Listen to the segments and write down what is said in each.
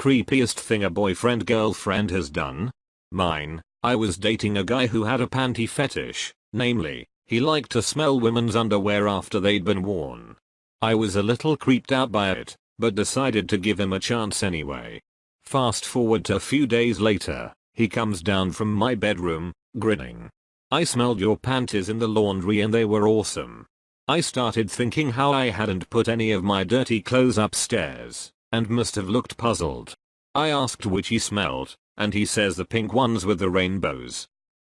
Creepiest thing a boyfriend girlfriend has done? Mine. I was dating a guy who had a panty fetish, namely, he liked to smell women's underwear after they'd been worn. I was a little creeped out by it, but decided to give him a chance anyway. Fast forward to a few days later, he comes down from my bedroom, grinning. "I smelled your panties in the laundry and they were awesome." I started thinking how I hadn't put any of my dirty clothes upstairs, and must have looked puzzled. I asked which he smelled, and he says the pink ones with the rainbows.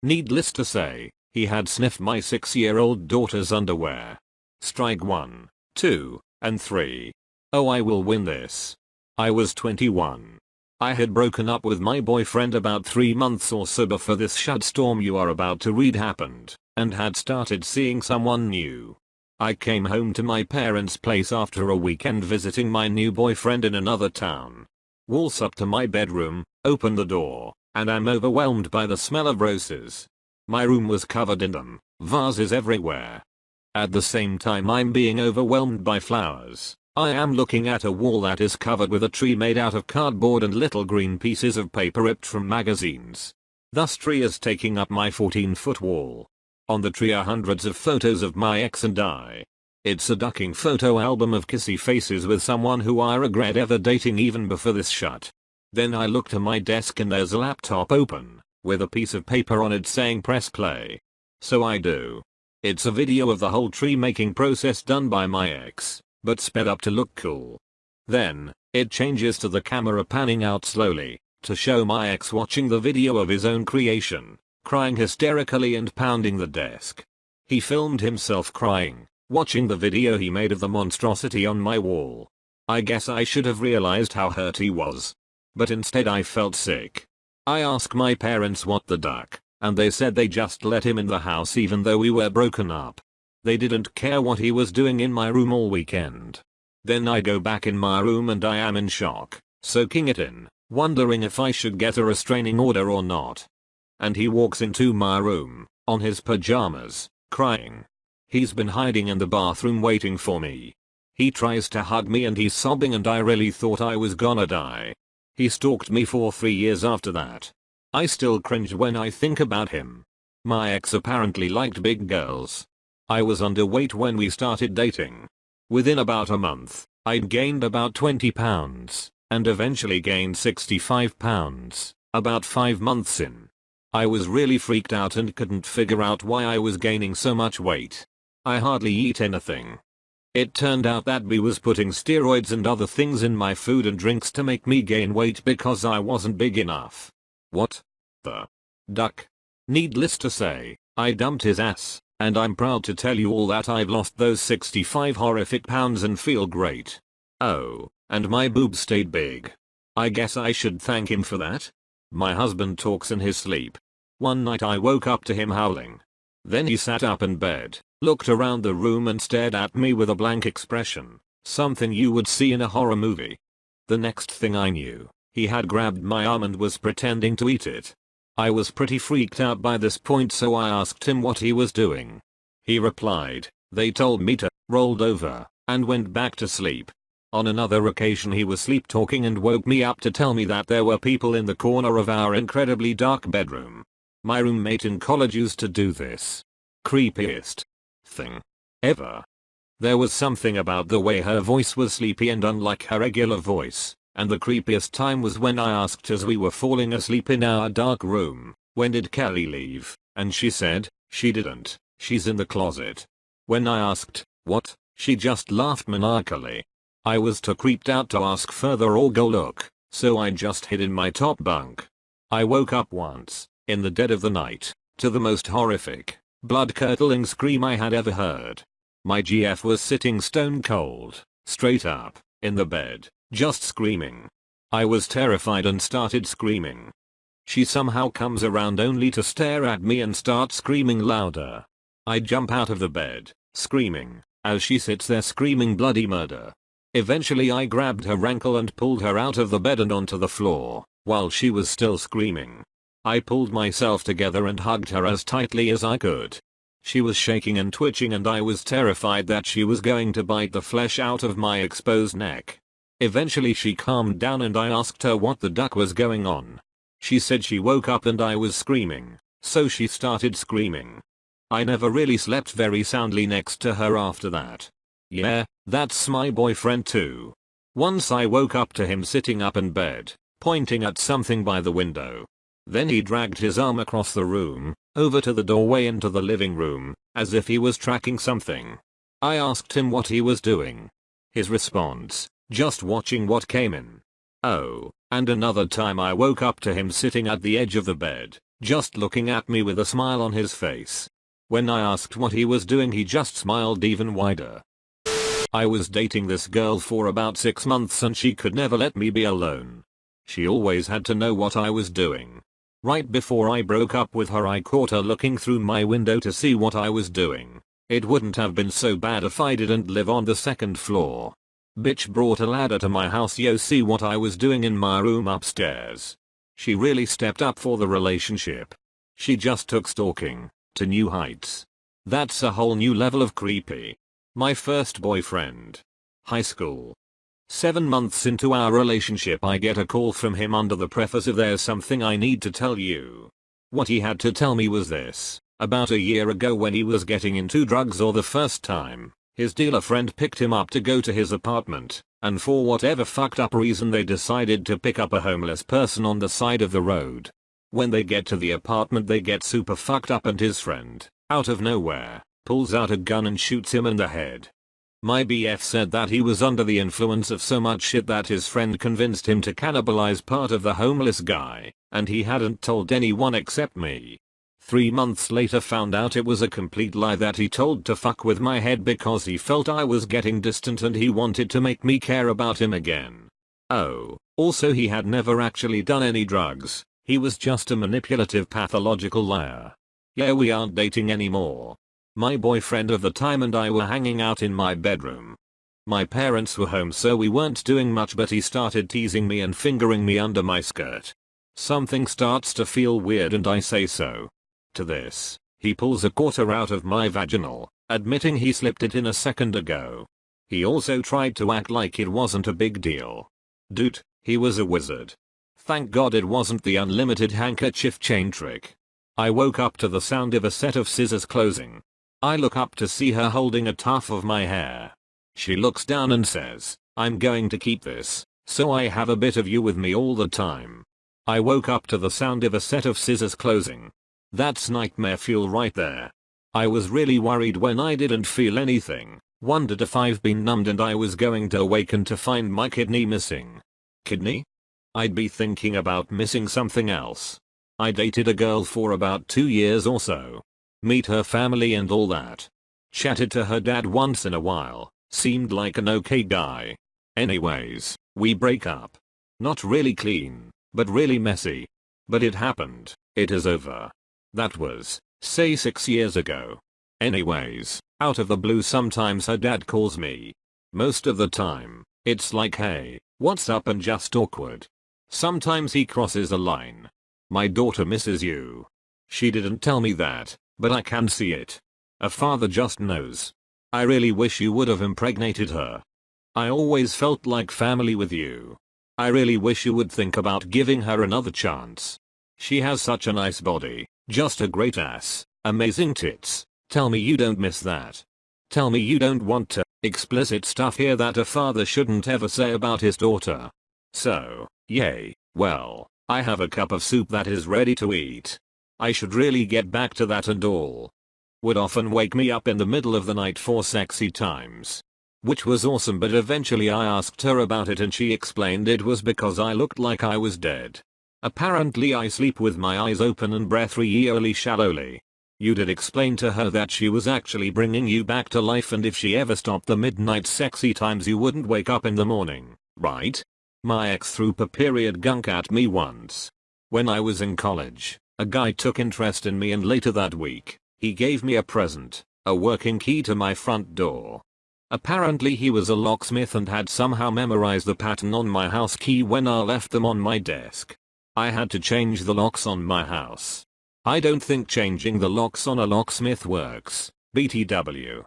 Needless to say, he had sniffed my 6-year-old daughter's underwear. Strike 1, 2, and 3. Oh, I will win this. I was 21. I had broken up with my boyfriend about 3 months or so before this shitstorm you are about to read happened, and had started seeing someone new. I came home to my parents' place after a weekend visiting my new boyfriend in another town. Waltz up to my bedroom, open the door, and I'm overwhelmed by the smell of roses. My room was covered in them, vases everywhere. At the same time I'm being overwhelmed by flowers. I am looking at a wall that is covered with a tree made out of cardboard and little green pieces of paper ripped from magazines. This tree is taking up my 14-foot wall. On the tree are hundreds of photos of my ex and I. It's a ducking photo album of kissy faces with someone who I regret ever dating even before this shut. Then I look to my desk and there's a laptop open, with a piece of paper on it saying press play. So I do. It's a video of the whole tree making process done by my ex, but sped up to look cool. Then, it changes to the camera panning out slowly, to show my ex watching the video of his own creation, crying hysterically and pounding the desk. He filmed himself crying, watching the video he made of the monstrosity on my wall. I guess I should have realized how hurt he was. But instead I felt sick. I asked my parents what the duck, and they said they just let him in the house even though we were broken up. They didn't care what he was doing in my room all weekend. Then I go back in my room and I am in shock, soaking it in, wondering if I should get a restraining order or not. And he walks into my room, on his pajamas, crying. He's been hiding in the bathroom waiting for me. He tries to hug me and he's sobbing and I really thought I was gonna die. He stalked me for 3 years after that. I still cringe when I think about him. My ex apparently liked big girls. I was underweight when we started dating. Within about a month, I'd gained about 20 pounds, and eventually gained 65 pounds, about 5 months in. I was really freaked out and couldn't figure out why I was gaining so much weight. I hardly eat anything. It turned out that B was putting steroids and other things in my food and drinks to make me gain weight because I wasn't big enough. What the duck? Needless to say, I dumped his ass, and I'm proud to tell you all that I've lost those 65 horrific pounds and feel great. Oh, and my boobs stayed big. I guess I should thank him for that. My husband talks in his sleep. One night I woke up to him howling. Then he sat up in bed, looked around the room and stared at me with a blank expression, something you would see in a horror movie. The next thing I knew, he had grabbed my arm and was pretending to eat it. I was pretty freaked out by this point, so I asked him what he was doing. He replied, "They told me to," rolled over, and went back to sleep. On another occasion he was sleep talking and woke me up to tell me that there were people in the corner of our incredibly dark bedroom. My roommate in college used to do this. Creepiest thing ever. There was something about the way her voice was sleepy and unlike her regular voice, and the creepiest time was when I asked as we were falling asleep in our dark room, "When did Kelly leave?" And she said, "She didn't, she's in the closet." When I asked, "What?" she just laughed maniacally. I was too creeped out to ask further or go look, so I just hid in my top bunk. I woke up once, in the dead of the night, to the most horrific, blood-curdling scream I had ever heard. My GF was sitting stone cold, straight up, in the bed, just screaming. I was terrified and started screaming. She somehow comes around only to stare at me and start screaming louder. I jump out of the bed, screaming, as she sits there screaming bloody murder. Eventually I grabbed her ankle and pulled her out of the bed and onto the floor, while she was still screaming. I pulled myself together and hugged her as tightly as I could. She was shaking and twitching and I was terrified that she was going to bite the flesh out of my exposed neck. Eventually she calmed down and I asked her what the duck was going on. She said she woke up and I was screaming, so she started screaming. I never really slept very soundly next to her after that. Yeah, that's my boyfriend too. Once I woke up to him sitting up in bed, pointing at something by the window. Then he dragged his arm across the room, over to the doorway into the living room, as if he was tracking something. I asked him what he was doing. His response, just watching what came in. Oh, and another time I woke up to him sitting at the edge of the bed, just looking at me with a smile on his face. When I asked what he was doing he just smiled even wider. I was dating this girl for about 6 months and she could never let me be alone. She always had to know what I was doing. Right before I broke up with her I caught her looking through my window to see what I was doing. It wouldn't have been so bad if I didn't live on the 2nd floor. Bitch brought a ladder to my house yo see what I was doing in my room upstairs. She really stepped up for the relationship. She just took stalking to new heights. That's a whole new level of creepy. My first boyfriend. High school. 7 months into our relationship I get a call from him under the preface of "there's something I need to tell you." What he had to tell me was this: about a year ago when he was getting into drugs or the first time, his dealer friend picked him up to go to his apartment, and for whatever fucked up reason they decided to pick up a homeless person on the side of the road. When they get to the apartment they get super fucked up and his friend, out of nowhere, pulls out a gun and shoots him in the head. My BF said that he was under the influence of so much shit that his friend convinced him to cannibalize part of the homeless guy, and he hadn't told anyone except me. 3 months later found out it was a complete lie that he told to fuck with my head because he felt I was getting distant and he wanted to make me care about him again. Oh, also he had never actually done any drugs, he was just a manipulative pathological liar. Yeah, we aren't dating anymore. My boyfriend of the time and I were hanging out in my bedroom. My parents were home so we weren't doing much but he started teasing me and fingering me under my skirt. Something starts to feel weird and I say so. To this, he pulls a quarter out of my vaginal, admitting he slipped it in a second ago. He also tried to act like it wasn't a big deal. Dude, he was a wizard. Thank God it wasn't the unlimited handkerchief chain trick. I woke up to the sound of a set of scissors closing. I look up to see her holding a tuft of my hair. She looks down and says, "I'm going to keep this, so I have a bit of you with me all the time." I woke up to the sound of a set of scissors closing. That's nightmare fuel right there. I was really worried when I didn't feel anything, wondered if I've been numbed and I was going to awaken to find my kidney missing. Kidney? I'd be thinking about missing something else. I dated a girl for about 2 years or so. Meet her family and all that. Chatted to her dad once in a while, seemed like an okay guy. Anyways, we break up. Not really clean, but really messy. But it happened, it is over. That was, say 6 years ago. Anyways, out of the blue sometimes her dad calls me. Most of the time, it's like hey, what's up and just awkward. Sometimes he crosses a line. My daughter misses you. She didn't tell me that, but I can see it. A father just knows. I really wish you would have impregnated her. I always felt like family with you. I really wish you would think about giving her another chance. She has such a nice body, just a great ass, amazing tits. Tell me you don't miss that. Tell me you don't want to. Explicit stuff here that a father shouldn't ever say about his daughter. So, yay, well, I have a cup of soup that is ready to eat. I should really get back to that and all. Would often wake me up in the middle of the night for sexy times. Which was awesome, but eventually I asked her about it and she explained it was because I looked like I was dead. Apparently I sleep with my eyes open and breathe really shallowly. You did explain to her that she was actually bringing you back to life and if she ever stopped the midnight sexy times you wouldn't wake up in the morning, right? My ex threw a period gunk at me once. When I was in college, a guy took interest in me and later that week, he gave me a present, a working key to my front door. Apparently he was a locksmith and had somehow memorized the pattern on my house key when I left them on my desk. I had to change the locks on my house. I don't think changing the locks on a locksmith works, BTW.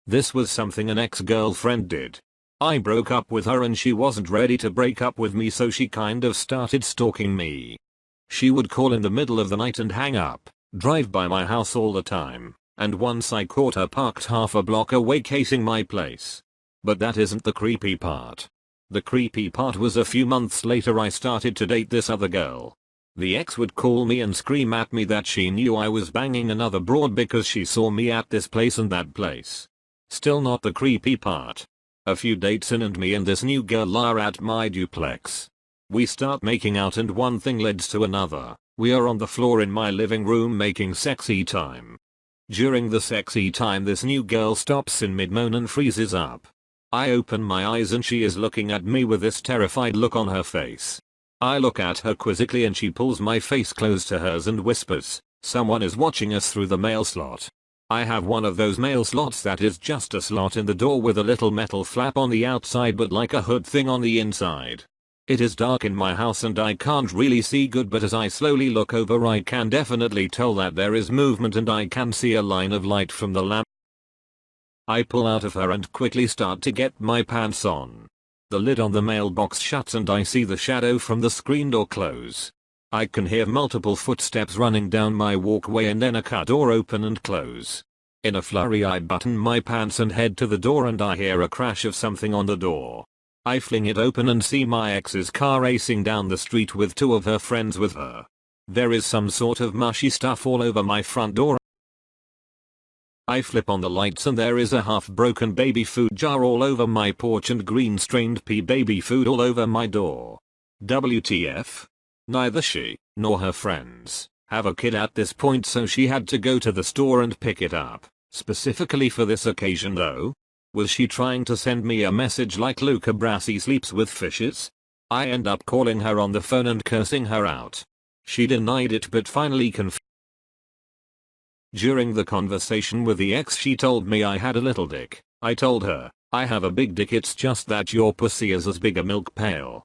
This was something an ex-girlfriend did. I broke up with her and she wasn't ready to break up with me, so she kind of started stalking me. She would call in the middle of the night and hang up, drive by my house all the time, and once I caught her parked half a block away casing my place. But that isn't the creepy part. The creepy part was a few months later I started to date this other girl. The ex would call me and scream at me that she knew I was banging another broad because she saw me at this place and that place. Still not the creepy part. A few dates in and me and this new girl are at my duplex. We start making out and one thing leads to another. We are on the floor in my living room making sexy time. During the sexy time this new girl stops in mid-moan and freezes up. I open my eyes and she is looking at me with this terrified look on her face. I look at her quizzically and she pulls my face close to hers and whispers, "Someone is watching us through the mail slot." I have one of those mail slots that is just a slot in the door with a little metal flap on the outside but like a hood thing on the inside. It is dark in my house and I can't really see good, but as I slowly look over I can definitely tell that there is movement and I can see a line of light from the lamp. I pull out of her and quickly start to get my pants on. The lid on the mailbox shuts and I see the shadow from the screen door close. I can hear multiple footsteps running down my walkway and then a car door open and close. In a flurry I button my pants and head to the door and I hear a crash of something on the door. I fling it open and see my ex's car racing down the street with two of her friends with her. There is some sort of mushy stuff all over my front door. I flip on the lights and there is a half-broken baby food jar all over my porch and green strained pea baby food all over my door. WTF? Neither she, nor her friends, have a kid at this point, so she had to go to the store and pick it up, specifically for this occasion though. Was she trying to send me a message like Luca Brasi sleeps with fishes? I end up calling her on the phone and cursing her out. She denied it but finally confessed. During the conversation with the ex she told me I had a little dick. I told her, "I have a big dick, it's just that your pussy is as big a milk pail."